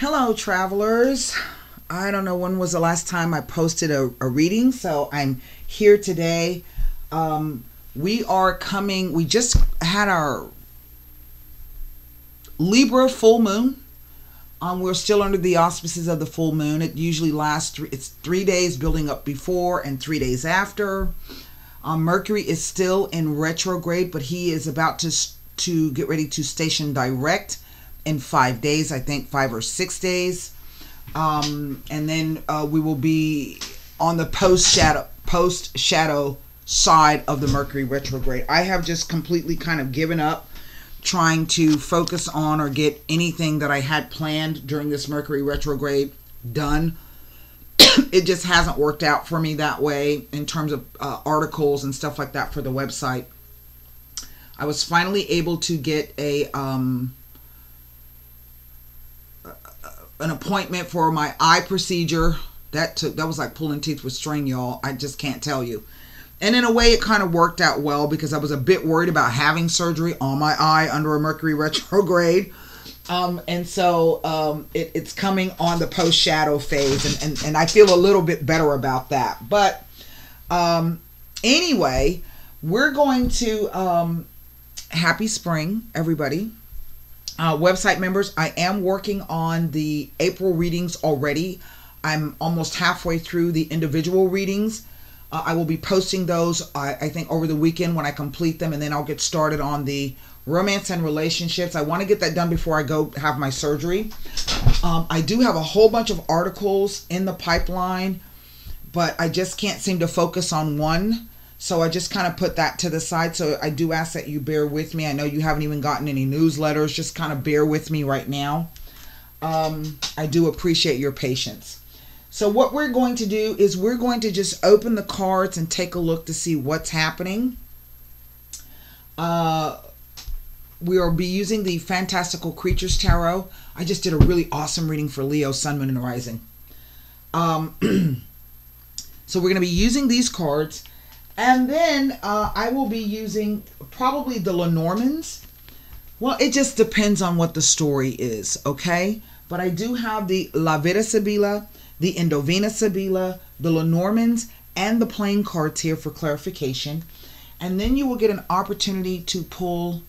Hello, travelers. I don't know when was the last time I posted a reading, so I'm here today. We just had our Libra full moon. We're still under the auspices of the full moon. It usually lasts, it's 3 days building up before and 3 days after. Mercury is still in retrograde, but he is about to get ready to station direct in 5 days, I think 5 or 6 days. And then we will be on the post shadow side of the Mercury retrograde. I have just completely kind of given up trying to focus on or get anything that I had planned during this Mercury retrograde done. It just hasn't worked out for me that way in terms of articles and stuff like that for the website. I was finally able to get an appointment for my eye procedure. That was like pulling teeth with string, y'all. I just can't tell you. And in a way, it kind of worked out well because I was a bit worried about having surgery on my eye under a Mercury retrograde. And so it's coming on the post-shadow phase. And I feel a little bit better about that. But anyway, we're going to... happy spring, everybody. Website members, I am working on the April readings already. I'm almost halfway through the individual readings. I will be posting those, I think, over the weekend when I complete them, and then I'll get started on the romance and relationships. I want to get that done before I go have my surgery. I do have a whole bunch of articles in the pipeline, but I just can't seem to focus on one. So I just kind of put that to the side. So I do ask that you bear with me. I know you haven't even gotten any newsletters. Just kind of bear with me right now. I do appreciate your patience. So what we're going to do is we're going to just open the cards and take a look to see what's happening. We will be using the Fantastical Creatures Tarot. I just did a really awesome reading for Leo, Sun, Moon, and Rising. So we're going to be using these cards. And then I will be using probably the Lenormands. Well, it just depends on what the story is, okay? But I do have the La Vida Sibila, the Indovina Sibila, the Lenormands, and the playing cards here for clarification. And then you will get an opportunity to pull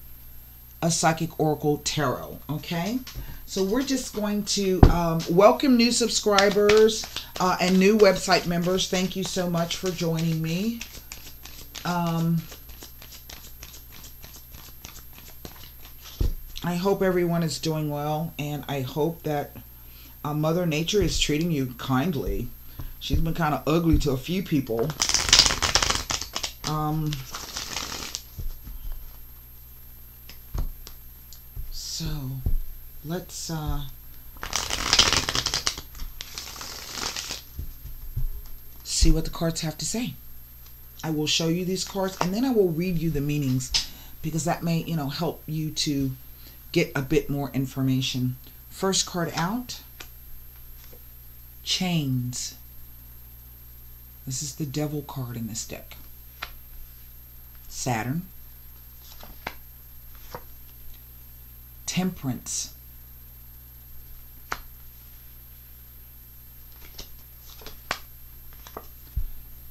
a Psychic Oracle Tarot, okay? So we're just going to welcome new subscribers and new website members. Thank you so much for joining me. I hope everyone is doing well, and I hope that Mother Nature is treating you kindly. She's been kind of ugly to a few people. So let's see what the cards have to say. I will show you these cards, and then I will read you the meanings, because that may, help you to get a bit more information. First card out, Chains. This is the Devil card in this deck. Saturn. Temperance.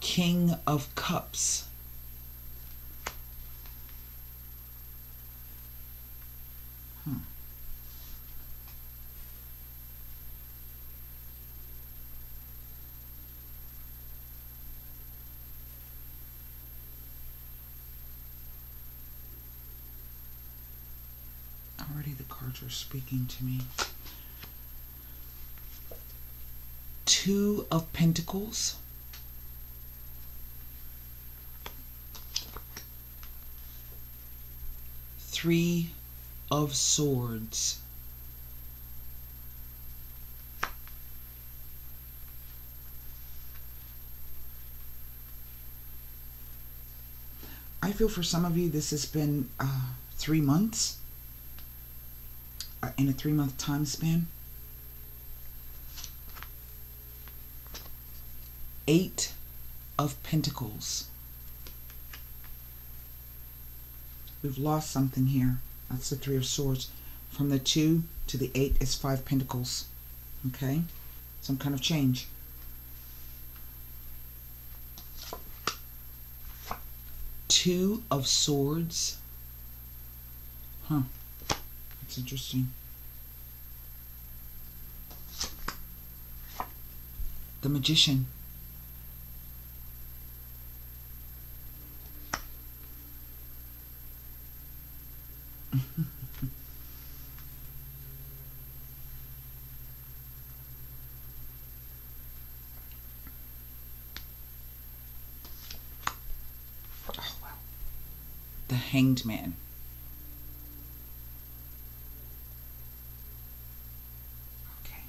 King of Cups. Already the cards are speaking to me. Two of Pentacles. Three of Swords. I feel for some of you this has been 3 months, in a 3-month time span. 8 of Pentacles. We've lost something here. That's the Three of Swords. From the 2 to the 8 is 5 Pentacles. Okay, some kind of change. Two of Swords. Huh, that's interesting. The Magician. Oh, wow. The Hanged Man. Okay.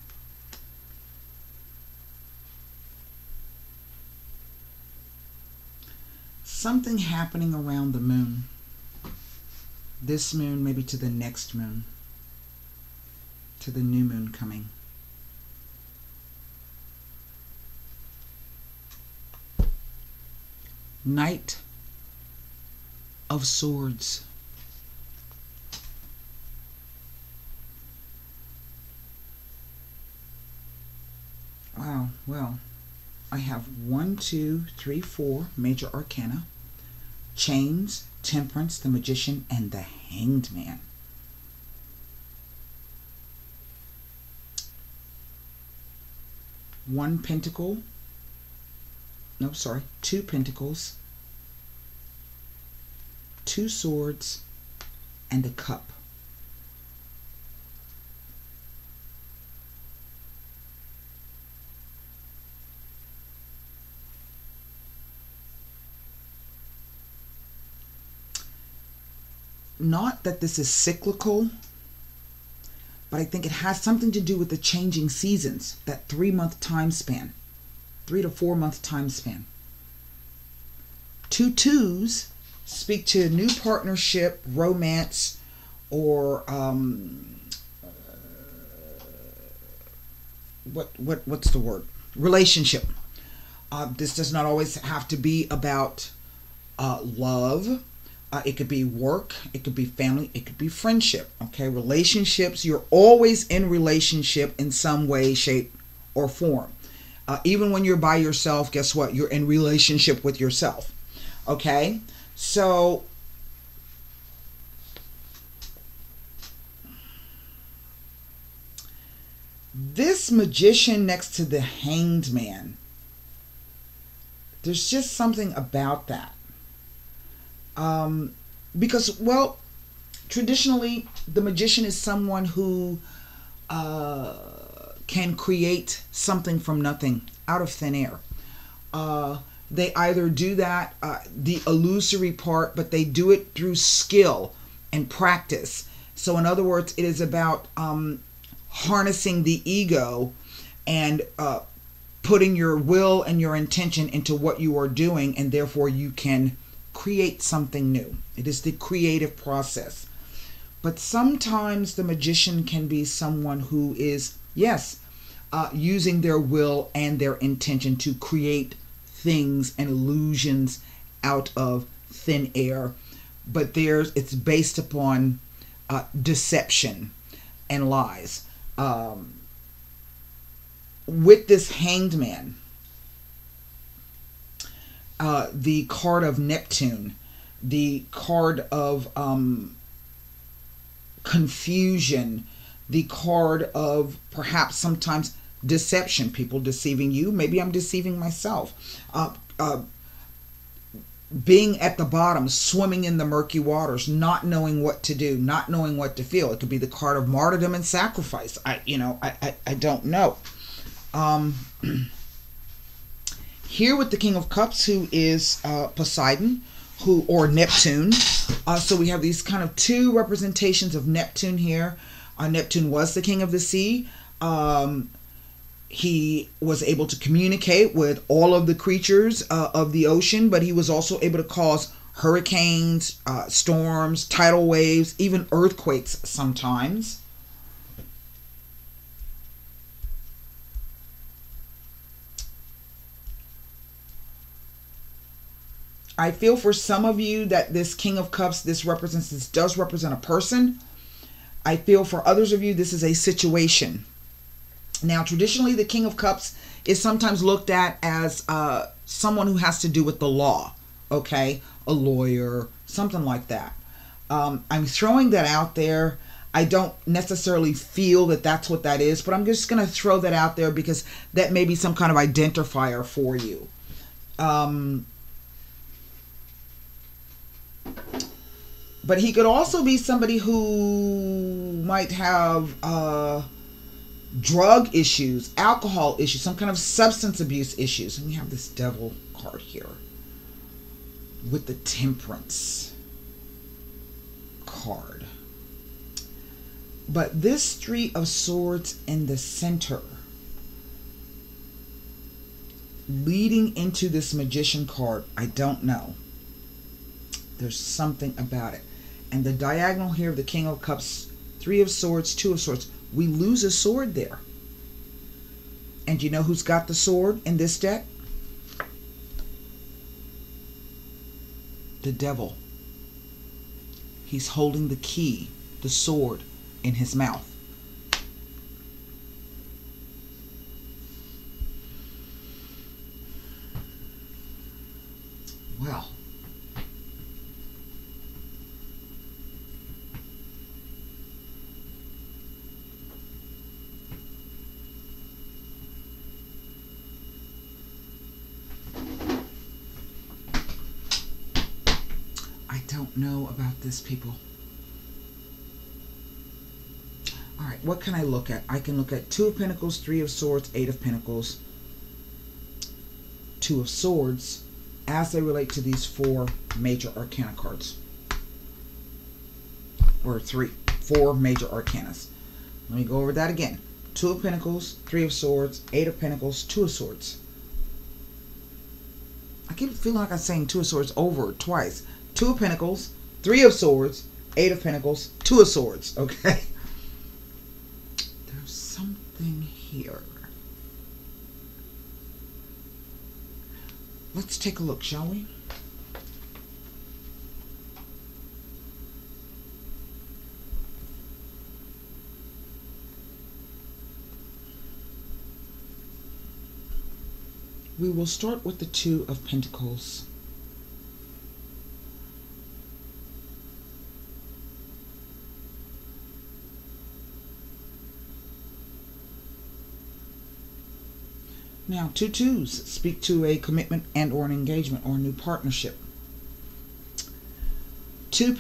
Something happening around the moon. This moon, maybe to the next moon. To the new moon coming. Knight of Swords. Wow, well, I have 1, 2, 3, 4 major arcana. Chains, Temperance, the Magician, and the Hanged Man. One pentacle. No, sorry. 2 pentacles. 2 swords. And a cup. Not that this is cyclical, but I think it has something to do with the changing seasons, that 3-month time span, 3 to 4 month time span. 2 twos speak to a new partnership, romance, or what's the word? Relationship. This does not always have to be about love. It could be work, it could be family, it could be friendship. Okay, relationships, you're always in relationship in some way, shape, or form. Even when you're by yourself, guess what? You're in relationship with yourself. Okay, so this Magician next to the Hanged Man, there's just something about that. Because, well, traditionally, the Magician is someone who can create something from nothing, out of thin air. They either do that, the illusory part, but they do it through skill and practice. So in other words, it is about harnessing the ego and putting your will and your intention into what you are doing, and therefore you can create something new. It is the creative process. But sometimes the Magician can be someone who is, yes, using their will and their intention to create things and illusions out of thin air. But it's based upon deception and lies. With this Hanged Man, the card of Neptune, the card of confusion, the card of perhaps sometimes deception, people deceiving you. Maybe I'm deceiving myself. Being at the bottom, swimming in the murky waters, not knowing what to do, not knowing what to feel. It could be the card of martyrdom and sacrifice. I don't know. Here with the King of Cups, who is Poseidon, or Neptune. So we have these kind of 2 representations of Neptune here. Neptune was the king of the sea. He was able to communicate with all of the creatures of the ocean, but he was also able to cause hurricanes, storms, tidal waves, even earthquakes sometimes. I feel for some of you that this King of Cups, this does represent a person. I feel for others of you, this is a situation. Now, traditionally, the King of Cups is sometimes looked at as someone who has to do with the law, okay? A lawyer, something like that. I'm throwing that out there. I don't necessarily feel that that's what that is, but I'm just going to throw that out there because that may be some kind of identifier for you. But he could also be somebody who might have drug issues, alcohol issues, some kind of substance abuse issues. And we have this Devil card here with the Temperance card. But this Three of Swords in the center, leading into this Magician card, I don't know. There's something about it. And the diagonal here of the King of Cups, Three of Swords, Two of Swords, we lose a sword there. And you know who's got the sword in this deck? The Devil. He's holding the key, the sword, in his mouth. Well, I don't know about this, people. All right, what can I look at? I can look at Two of Pentacles, Three of Swords, Eight of Pentacles, Two of Swords, as they relate to these four major arcana cards. Or four major arcanas. Let me go over that again. Two of Pentacles, Three of Swords, Eight of Pentacles, Two of Swords. I keep feeling like I'm saying Two of Swords over twice. Two of Pentacles, Three of Swords, Eight of Pentacles, Two of Swords. Okay. There's something here. Let's take a look, shall we? We will start with the Two of Pentacles. Now, two twos speak to a commitment and or an engagement or a new partnership. Two of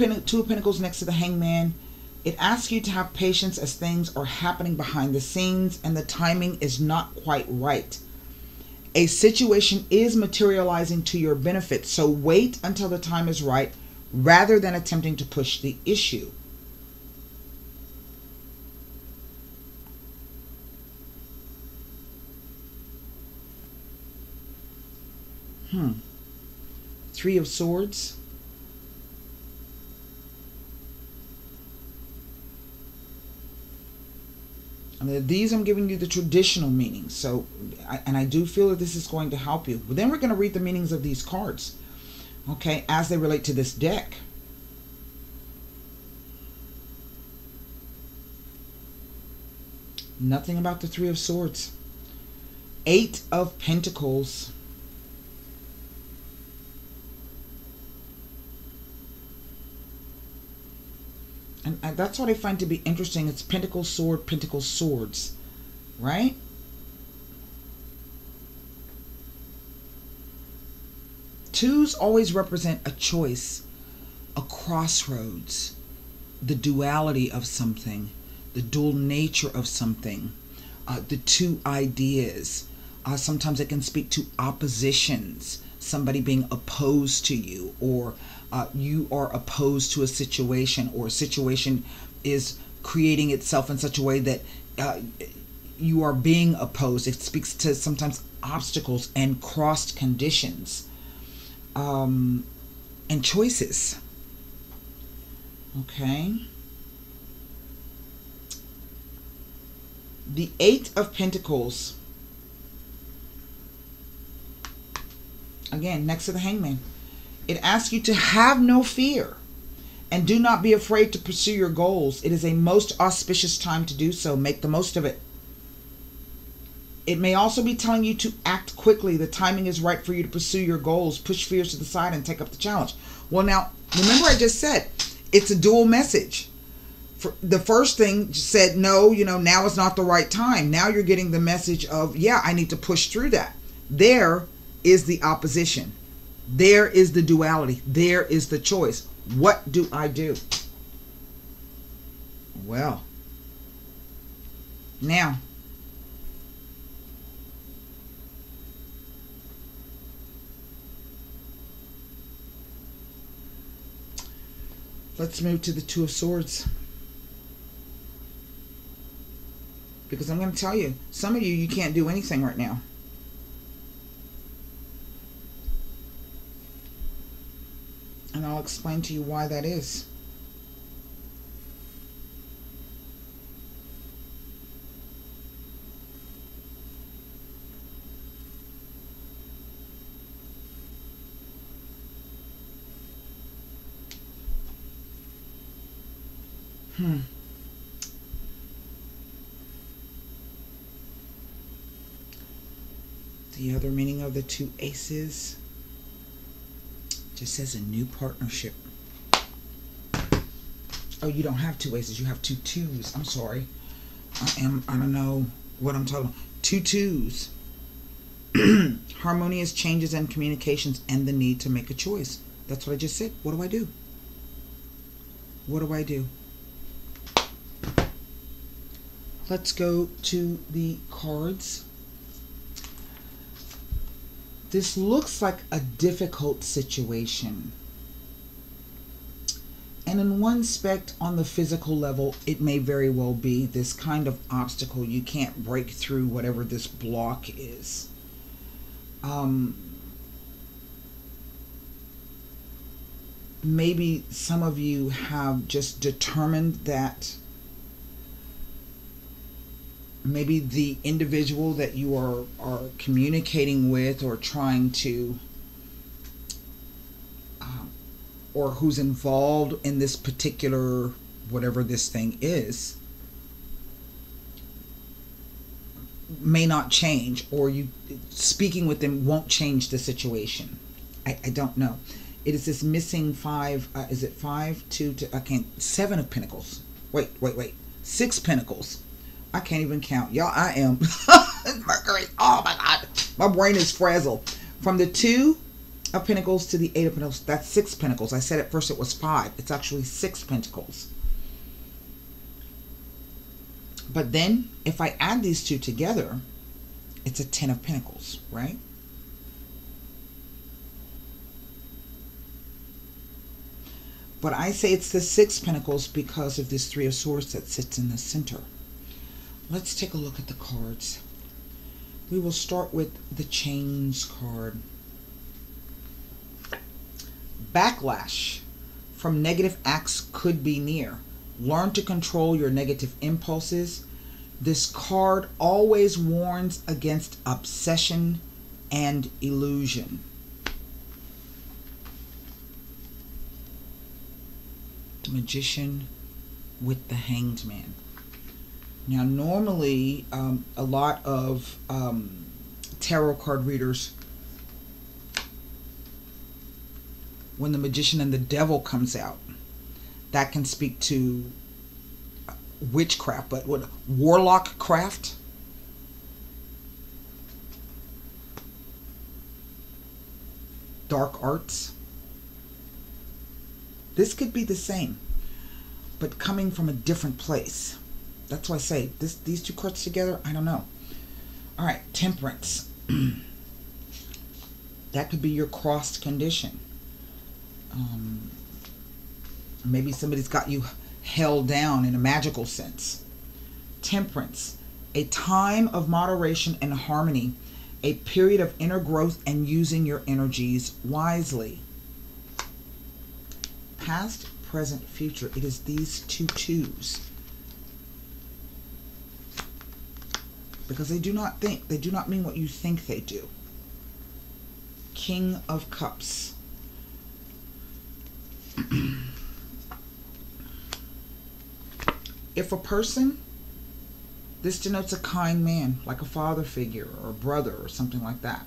Pentacles next to the Hangman. It asks you to have patience as things are happening behind the scenes and the timing is not quite right. A situation is materializing to your benefit, so wait until the time is right rather than attempting to push the issue. Three of Swords. And these I'm giving you the traditional meanings. So, I do feel that this is going to help you. But then we're going to read the meanings of these cards, okay, as they relate to this deck. Nothing about the Three of Swords. Eight of Pentacles. And that's what I find to be interesting. It's Pentacle, Sword, Pentacle, Swords. Right? Twos always represent a choice, a crossroads, the duality of something, the dual nature of something, the two ideas. Sometimes it can speak to oppositions, somebody being opposed to you, or you are opposed to a situation, or a situation is creating itself in such a way that you are being opposed. It speaks to sometimes obstacles and crossed conditions and choices. Okay. The Eight of Pentacles. Again, next to the Hangman. It asks you to have no fear and do not be afraid to pursue your goals. It is a most auspicious time to do so. Make the most of it. It may also be telling you to act quickly. The timing is right for you to pursue your goals, push fears to the side, and take up the challenge. Well, now, remember I just said, it's a dual message. The first thing said, no, now is not the right time. Now you're getting the message of, yeah, I need to push through that. There is the opposition. There is the duality. There is the choice. What do I do? Well, now, let's move to the Two of Swords. Because I'm going to tell you, some of you can't do anything right now. And I'll explain to you why that is. The other meaning of the two aces just says a new partnership. Oh, you don't have two aces. You have two twos. I'm sorry. I don't know what I'm talking about. Two twos. Harmonious changes and communications and the need to make a choice. That's what I just said. What do I do? What do I do? Let's go to the cards. This looks like a difficult situation. And in one aspect, on the physical level, it may very well be this kind of obstacle. You can't break through whatever this block is. Maybe some of you have just determined that maybe the individual that you are communicating with or trying to, or who's involved in this particular, whatever this thing is, may not change, or you speaking with them won't change the situation. I don't know. It is this missing five, is it 5, 2, I can't, 7 of Pentacles. Wait. 6 Pentacles. I can't even count. Y'all, I am. Mercury. Oh my God. My brain is frazzled. From the 2 of Pentacles to the 8 of Pentacles, that's 6 Pentacles. I said at first it was 5. It's actually 6 Pentacles. But then, if I add these two together, it's a 10 of Pentacles, right? But I say it's the 6 Pentacles because of this 3 of Swords that sits in the center. Let's take a look at the cards. We will start with the Chains card. Backlash from negative acts could be near. Learn to control your negative impulses. This card always warns against obsession and illusion. The Magician with the Hanged Man. Now, normally, a lot of tarot card readers, when the Magician and the Devil comes out, that can speak to witchcraft, but what, warlock craft? Dark arts? This could be the same, but coming from a different place. That's why I say these two cards together, I don't know. All right, Temperance. That could be your crossed condition. Maybe somebody's got you held down in a magical sense. Temperance. A time of moderation and harmony. A period of inner growth and using your energies wisely. Past, present, future. It is these two twos. Because they do not mean what you think they do. King of Cups. If a person This denotes a kind man, like a father figure or a brother or something like that.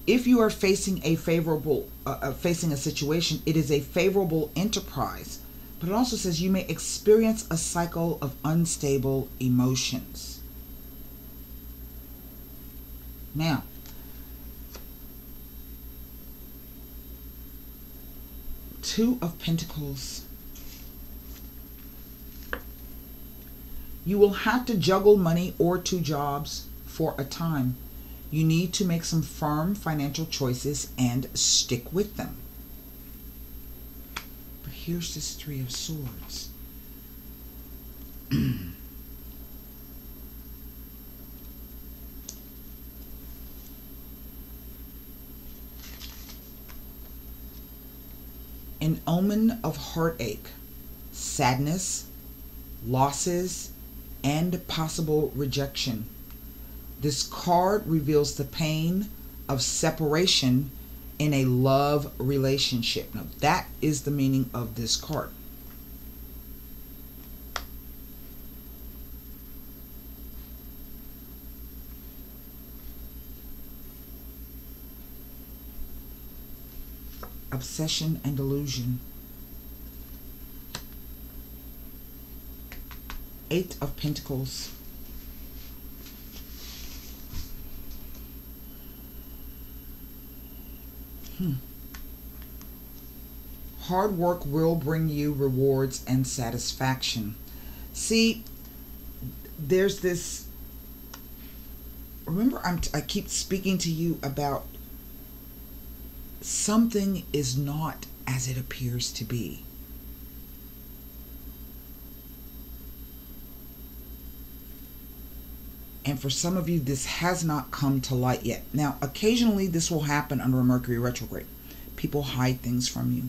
If you are facing facing a situation, it is a favorable enterprise. But it also says you may experience a cycle of unstable emotions. Now, Two of Pentacles. You will have to juggle money or two jobs for a time. You need to make some firm financial choices and stick with them. But here's this Three of Swords. An omen of heartache, sadness, losses, and possible rejection. This card reveals the pain of separation in a love relationship. Now, that is the meaning of this card. Obsession and delusion. Eight of Pentacles. Hard work will bring you rewards and satisfaction. See, there's this. Remember, I keep speaking to you about something is not as it appears to be. And for some of you, this has not come to light yet. Now, occasionally this will happen under a Mercury retrograde. People hide things from you.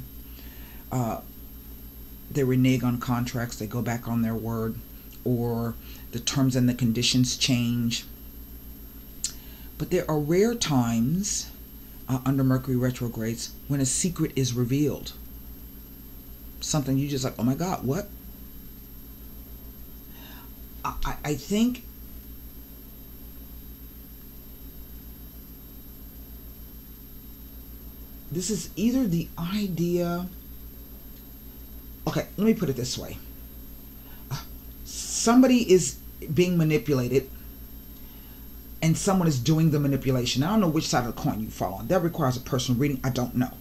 They renege on contracts. They go back on their word. Or the terms and the conditions change. But there are rare times under Mercury retrogrades when a secret is revealed. Something you just like, oh my God, what? I think this is either the idea. Okay, let me put it this way. Somebody is being manipulated and someone is doing the manipulation. I don't know which side of the coin you fall on. That requires a personal reading. I don't know.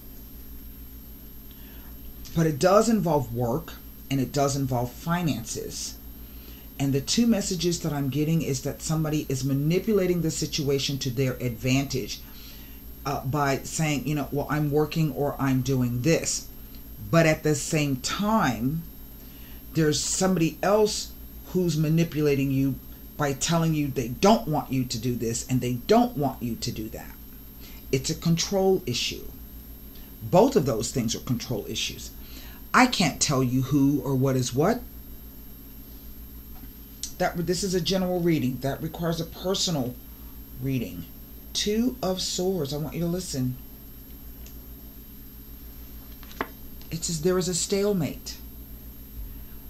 But it does involve work and it does involve finances. And the two messages that I'm getting is that somebody is manipulating the situation to their advantage by saying, you know, well, I'm working or I'm doing this. But at the same time, there's somebody else who's manipulating you by telling you they don't want you to do this and they don't want you to do that. It's a control issue. Both of those things are control issues. I can't tell you who or what is what. This is a general reading. That requires a personal reading. Two of Swords. I want you to listen. It says there is a stalemate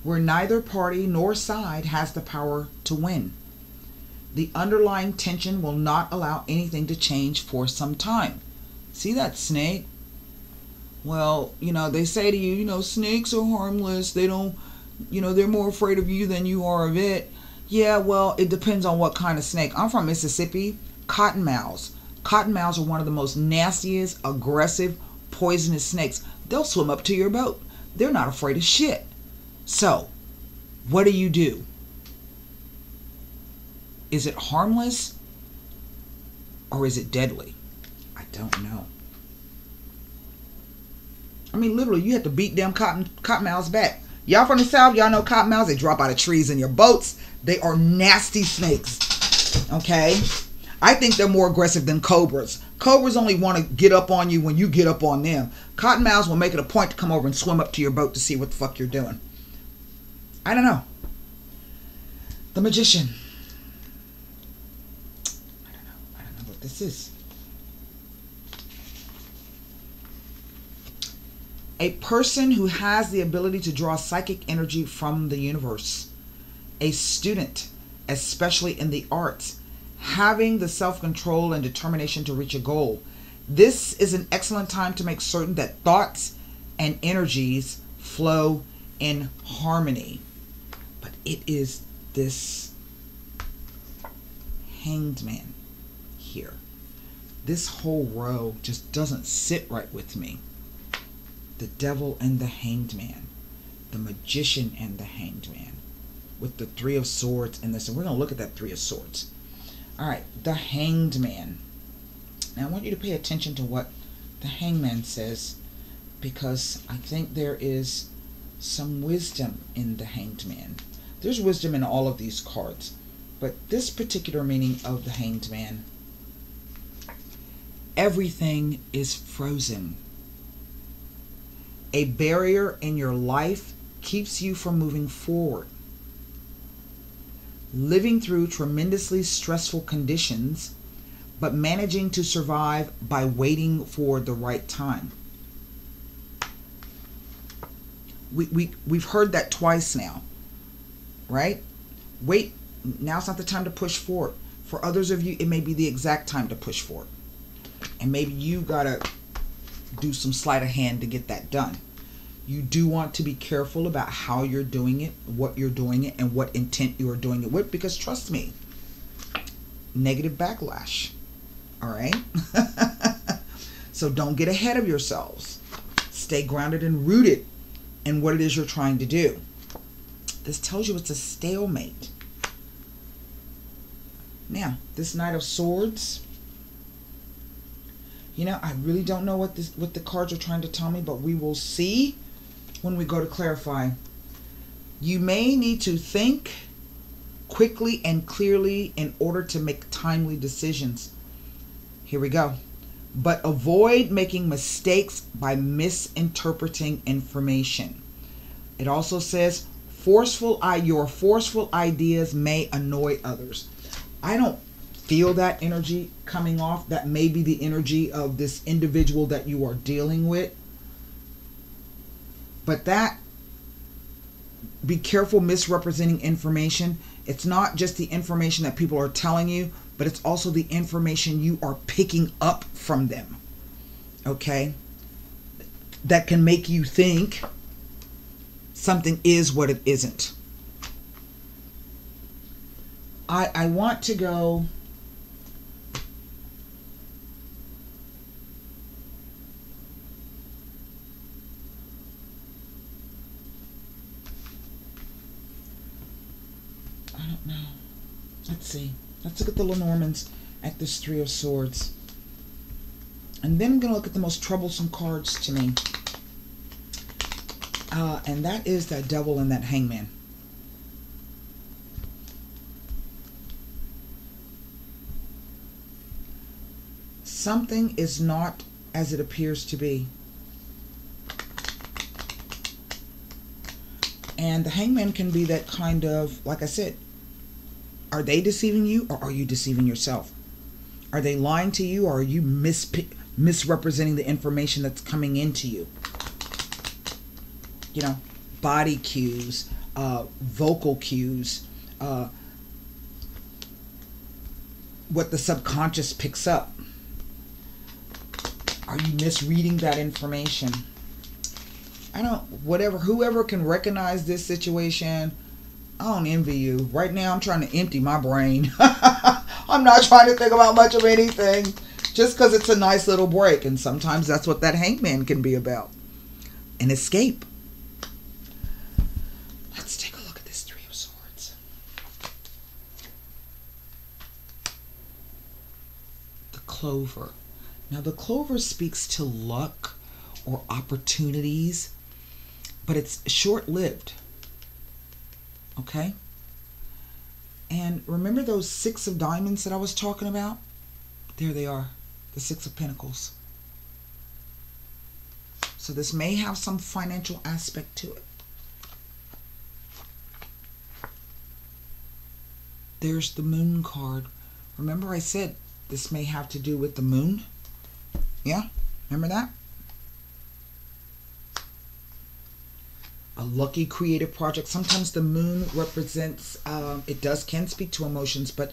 where neither party nor side has the power to win. The underlying tension will not allow anything to change for some time. See that snake? Well, you know, they say to you, you know, snakes are harmless. They don't, you know, they're more afraid of you than you are of it. Yeah, well, it depends on what kind of snake. I'm from Mississippi. Cottonmouths. Cottonmouths are one of the most nastiest, aggressive, poisonous snakes. They'll swim up to your boat. They're not afraid of shit. So, what do? Is it harmless or is it deadly? I don't know. I mean, literally, you have to beat them cottonmouths back. Y'all from the South, y'all know cottonmouths. They drop out of trees in your boats. They are nasty snakes. Okay? I think they're more aggressive than cobras. Cobras only want to get up on you when you get up on them. Cottonmouths will make it a point to come over and swim up to your boat to see what the fuck you're doing. I don't know. The Magician. I don't know what this is. A person who has the ability to draw psychic energy from the universe. A student especially in the arts. Having the self-control and determination to reach a goal. This is an excellent time to make certain that thoughts and energies flow in harmony. But it is this Hanged Man here. This whole row just doesn't sit right with me. The Devil and the Hanged Man. The Magician and the Hanged Man. With the Three of Swords and this. And we're going to look at that Three of Swords. Alright, the Hanged Man. Now I want you to pay attention to what the Hangman says, because I think there is some wisdom in the Hanged Man. There's wisdom in all of these cards, but this particular meaning of the Hanged Man, everything is frozen. A barrier in your life keeps you from moving forward. Living through tremendously stressful conditions, but managing to survive by waiting for the right time. We've heard that twice now, right? Wait, now's not the time to push forward. For others of you, it may be the exact time to push forward. And maybe you gotta do some sleight of hand to get that done. You do want to be careful about how you're doing it, what you're doing it, and what intent you are doing it with, because trust me, negative backlash. All right? So don't get ahead of yourselves. Stay grounded and rooted in what it is you're trying to do. This tells you it's a stalemate. Now, this Knight of Swords, you know, I really don't know what the cards are trying to tell me, but we will see when we go to clarify. You may need to think quickly and clearly in order to make timely decisions. Here we go. But avoid making mistakes by misinterpreting information. It also says your forceful ideas may annoy others. I don't feel that energy coming off. That may be the energy of this individual that you are dealing with. But that, be careful misrepresenting information. It's not just the information that people are telling you, but it's also the information you are picking up from them. Okay? That can make you think something is what it isn't. I want to go I don't know. Let's see. Let's look at the Lenormands at this Three of Swords. And then I'm going to look at the most troublesome cards to me. And that is that Devil and that Hangman. Something is not as it appears to be. And the Hangman can be that kind of, like I said, are they deceiving you or are you deceiving yourself? Are they lying to you or are you misrepresenting the information that's coming into you? You know, body cues, vocal cues, what the subconscious picks up. Are you misreading that information? Whoever can recognize this situation, I don't envy you. Right now, I'm trying to empty my brain. I'm not trying to think about much of anything, just because it's a nice little break. And sometimes that's what that Hangman can be about. An escape. Let's take a look at this Three of Swords. The Clover. Now, the Clover speaks to luck or opportunities, but it's short-lived. Okay? And remember those Six of Diamonds that I was talking about? There they are, the Six of Pentacles. So this may have some financial aspect to it. There's the Moon card. Remember I said this may have to do with the moon? Yeah? Remember that? a lucky creative project. Sometimes the moon represents, can speak to emotions, but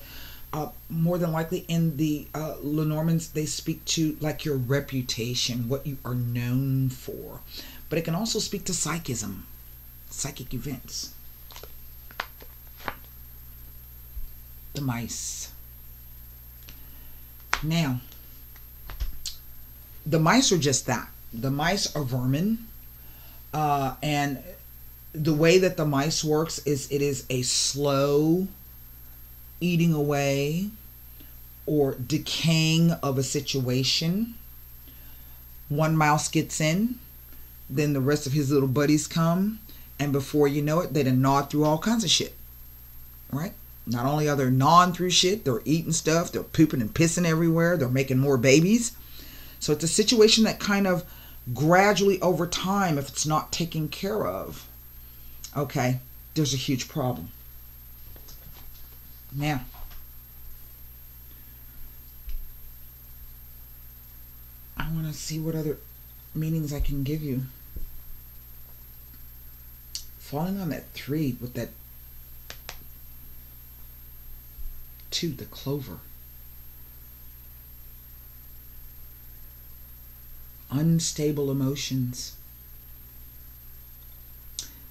more than likely in the Lenormands, they speak to like your reputation, what you are known for. But it can also speak to psychic events. The mice. Now, the mice are just that. The mice are vermin. And the way that the mice works is it is a slow eating away or decaying of a situation. One mouse gets in, then the rest of his little buddies come, and before you know it, they done gnawed through all kinds of shit. Right? Not only are they gnawing through shit, they're eating stuff, they're pooping and pissing everywhere, they're making more babies. So it's a situation that kind of gradually over time, if it's not taken care of, okay, there's a huge problem. Now, I want to see what other meanings I can give you. Falling on that 3 with that 2, the clover. Unstable emotions.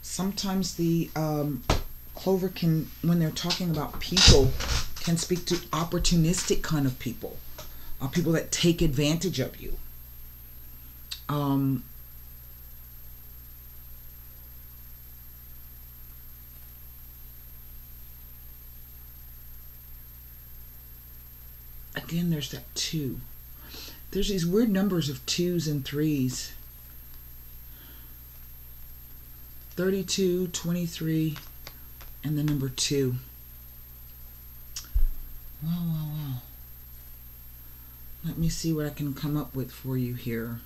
Sometimes the clover can, when they're talking about people, can speak to opportunistic kind of people. People that take advantage of you. Again, there's that 2. There's these weird numbers of 2s and 3s. 32, 23, and the number 2. Wow. Let me see what I can come up with for you here.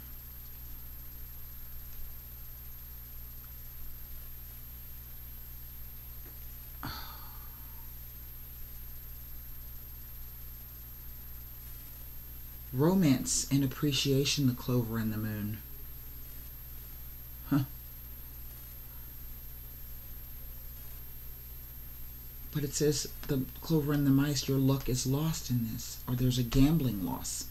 Romance and appreciation, the clover and the moon. Huh. But it says the clover and the mice, your luck is lost in this, or there's a gambling loss.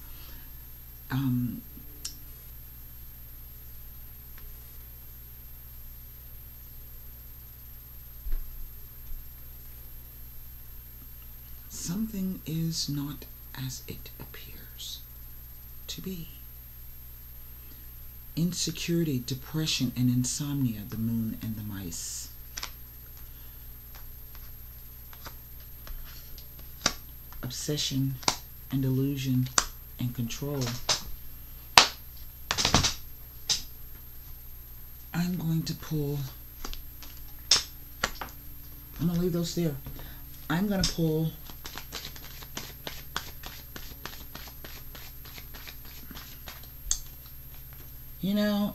Something is not as it appears to be. Insecurity, depression, and insomnia, the moon and the mice. Obsession and illusion and control. I'm going to pull, I'm going to leave those there. I'm going to pull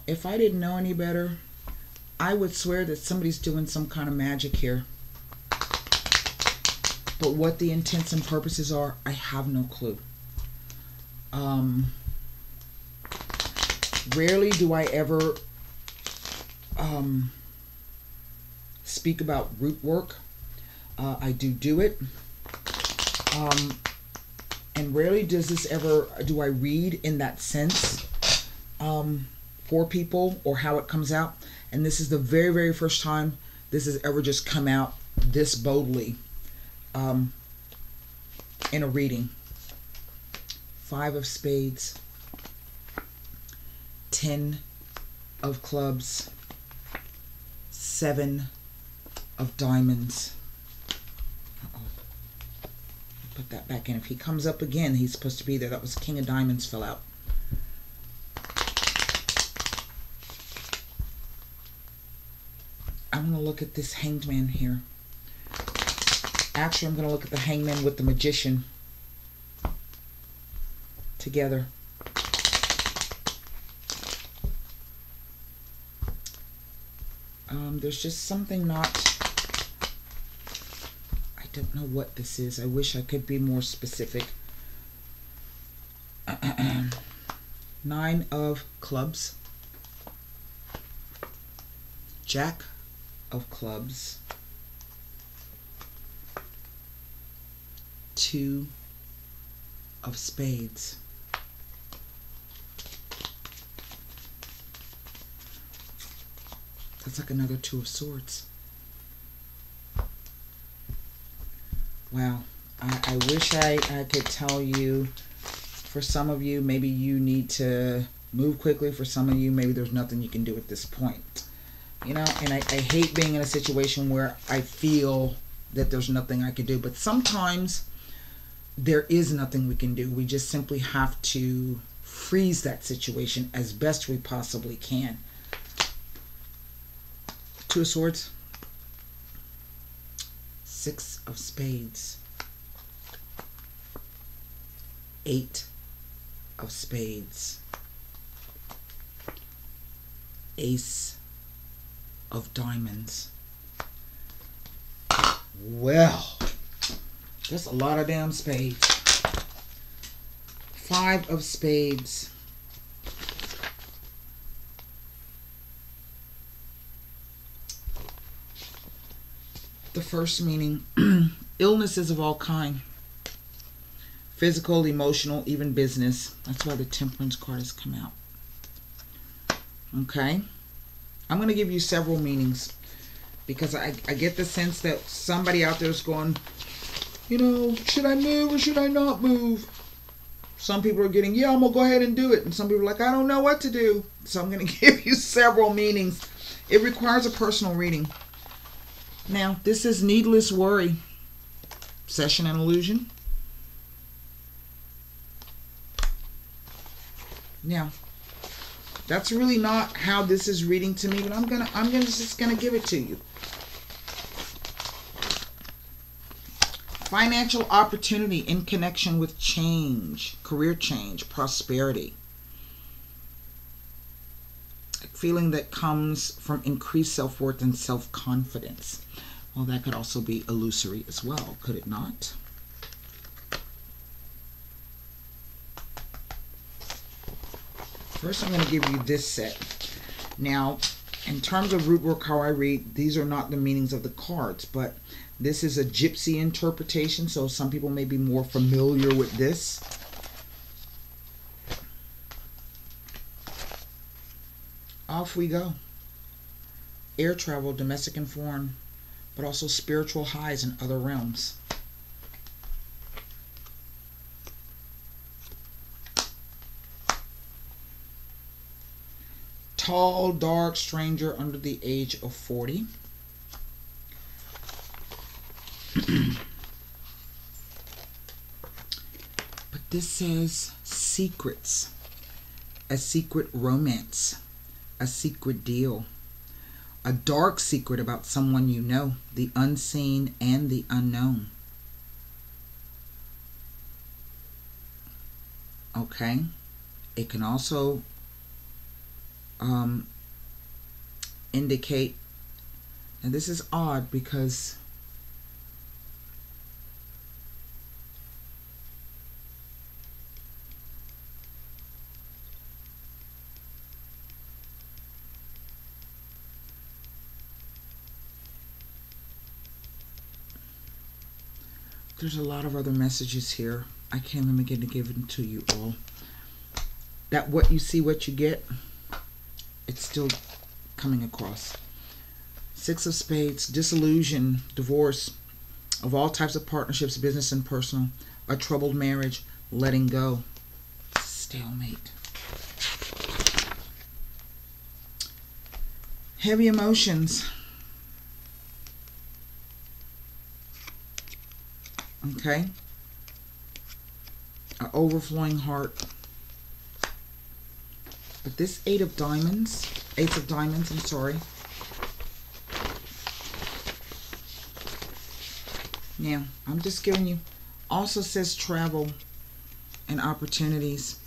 if I didn't know any better, I would swear that somebody's doing some kind of magic here. But what the intents and purposes are, I have no clue. Rarely do I ever speak about root work. I do it. And rarely do I read in that sense for people or how it comes out. And this is the very, very first time this has ever just come out this boldly in a reading. 5 of spades, 10 of clubs, 7 of diamonds. Put that back in. If he comes up again, he's supposed to be there. That was King of Diamonds fell out. I'm going to look at this Hanged Man here. Actually, I'm going to look at the Hangman with the Magician together. There's just something not... I don't know what this is. I wish I could be more specific. 9 of clubs. Jack of clubs, 2 of spades. That's like another 2 of swords. Wow. I wish I could tell you, for some of you, maybe you need to move quickly. For some of you, maybe there's nothing you can do at this point. You know, and I hate being in a situation where I feel that there's nothing I can do. But sometimes there is nothing we can do. We just simply have to freeze that situation as best we possibly can. 2 of swords. 6 of spades. 8 of spades. Ace of diamonds. Well, that's a lot of damn spades. 5 of spades. The first meaning, illnesses of all kind. Physical, emotional, even business. That's why the Temperance card has come out. Okay. I'm going to give you several meanings, because I get the sense that somebody out there is going, you know, should I move or should I not move? Some people are getting, yeah, I'm going to go ahead and do it. And some people are like, I don't know what to do. So I'm going to give you several meanings. It requires a personal reading. Now, this is needless worry. Obsession and illusion. Now, that's really not how this is reading to me, but I'm just gonna give it to you. Financial opportunity in connection with change, career change, prosperity. A feeling that comes from increased self-worth and self-confidence. Well, that could also be illusory as well, could it not? First, I'm going to give you this set. Now, in terms of root work, how I read, these are not the meanings of the cards, but this is a gypsy interpretation, so some people may be more familiar with this. Off we go. Air travel, domestic and foreign, but also spiritual highs in other realms. Tall, dark stranger under the age of 40. But this says secrets, a secret romance, a secret deal, a dark secret about someone you know, the unseen and the unknown. Okay. It can also indicate, and this is odd because there's a lot of other messages here. I can't even begin to give them to you all. That what you see, what you get, it's still coming across. 6 of spades, disillusion, divorce of all types of partnerships, business and personal, a troubled marriage, letting go, stalemate. Heavy emotions. Okay. An overflowing heart. But this Ace of Diamonds, I'm sorry. Now, I'm just giving you, also says travel and opportunities.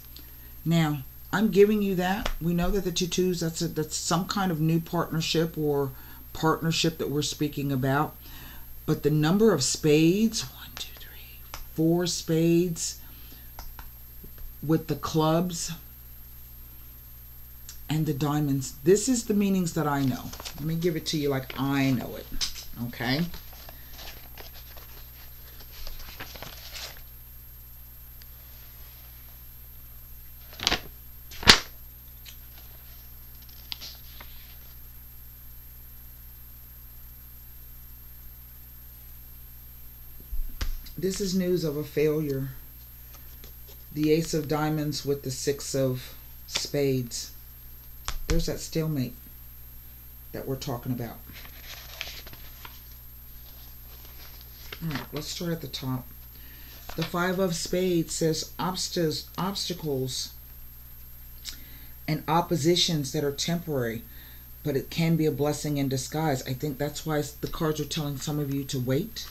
Now, I'm giving you that. We know that the 2 twos, that's some kind of new partnership or partnership that we're speaking about. But the number of spades, 1, 2, 3, 4 spades with the clubs and the diamonds. This is the meanings that I know. Let me give it to you like I know it. Okay. This is news of a failure. The Ace of Diamonds with the Six of Spades. There's that stalemate that we're talking about. All right, let's start at the top. The Five of Spades says obstacles and oppositions that are temporary, but it can be a blessing in disguise. I think that's why the cards are telling some of you to wait,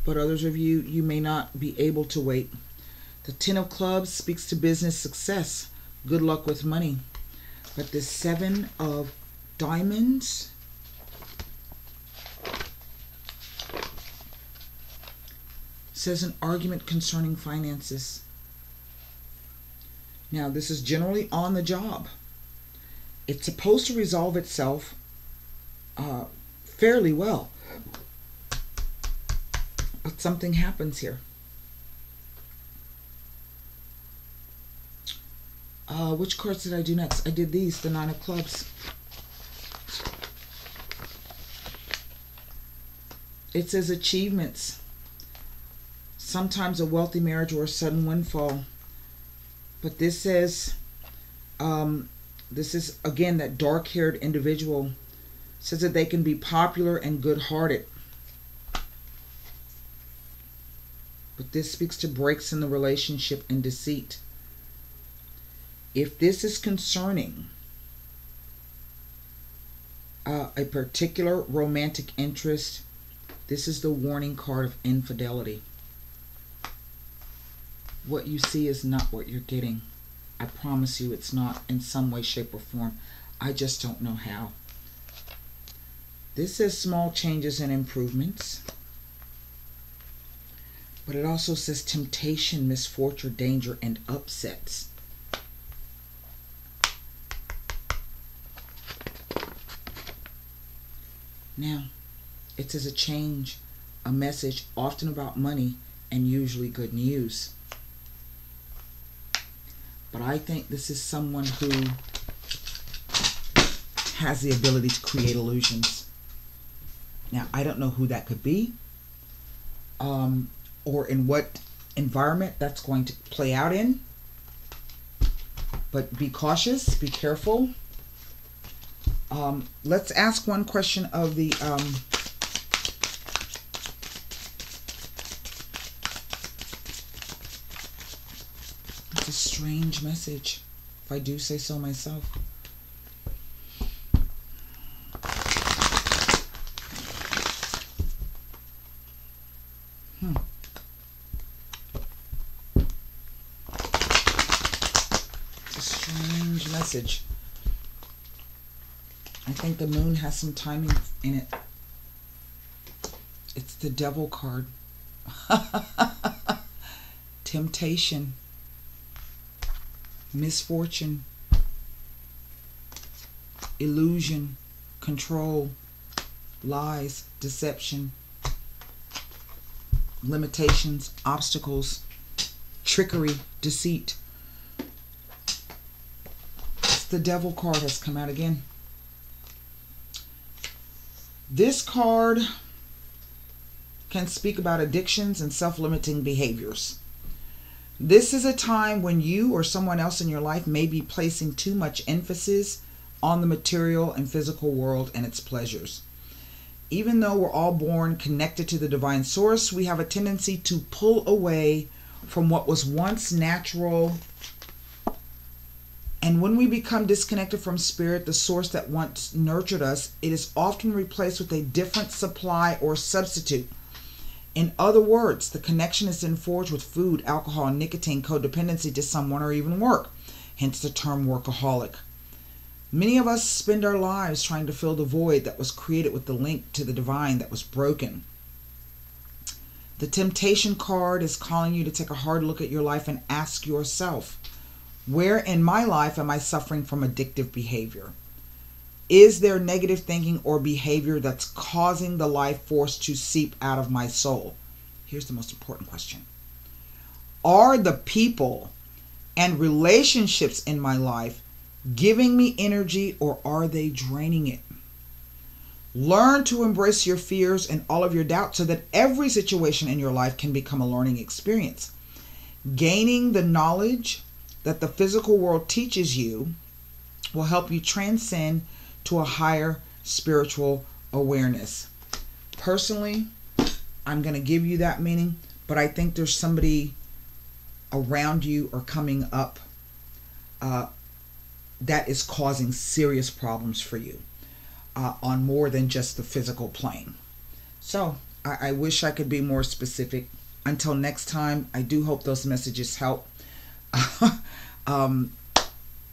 but others of you, you may not be able to wait. The Ten of Clubs speaks to business success, good luck with money. But the Seven of Diamonds says an argument concerning finances. Now, this is generally on the job. It's supposed to resolve itself fairly well. But something happens here. Which cards did I do next? I did these, the Nine of Clubs. It says achievements. Sometimes a wealthy marriage or a sudden windfall. But this says, this is, again, that dark-haired individual. Says that they can be popular and good-hearted. But this speaks to breaks in the relationship and deceit. If this is concerning a particular romantic interest, this is the warning card of infidelity. What you see is not what you're getting. I promise you it's not, in some way, shape, or form. I just don't know how. This says small changes and improvements. But it also says temptation, misfortune, danger, and upsets. Now, it says a change, a message, often about money, and usually good news. But I think this is someone who has the ability to create illusions. Now, I don't know who that could be, or in what environment that's going to play out in. But be cautious, be careful. Let's ask one question of the it's a strange message, if I do say so myself. It's a strange message. I think the moon has some timing in it. It's the Devil card. Temptation. Misfortune. Illusion. Control. Lies. Deception. Limitations. Obstacles. Trickery. Deceit. It's the Devil card has come out again. This card can speak about addictions and self-limiting behaviors. This is a time when you or someone else in your life may be placing too much emphasis on the material and physical world and its pleasures. Even though we're all born connected to the divine source, we have a tendency to pull away from what was once natural. And when we become disconnected from spirit, the source that once nurtured us, it is often replaced with a different supply or substitute. In other words, the connection is then forged with food, alcohol, nicotine, codependency to someone, or even work. Hence the term workaholic. Many of us spend our lives trying to fill the void that was created with the link to the divine that was broken. The temptation card is calling you to take a hard look at your life and ask yourself, Where in my life am I suffering from addictive behavior? Is there negative thinking or behavior that's causing the life force to seep out of my soul? Here's the most important question. Are the people and relationships in my life giving me energy, or are they draining it? Learn to embrace your fears and all of your doubts so that every situation in your life can become a learning experience. Gaining the knowledge that the physical world teaches you will help you transcend to a higher spiritual awareness. Personally, I'm going to give you that meaning, but I think there's somebody around you or coming up that is causing serious problems for you on more than just the physical plane. So I wish I could be more specific. Until next time, I do hope those messages help. And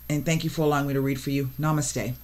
thank you for allowing me to read for you. Namaste.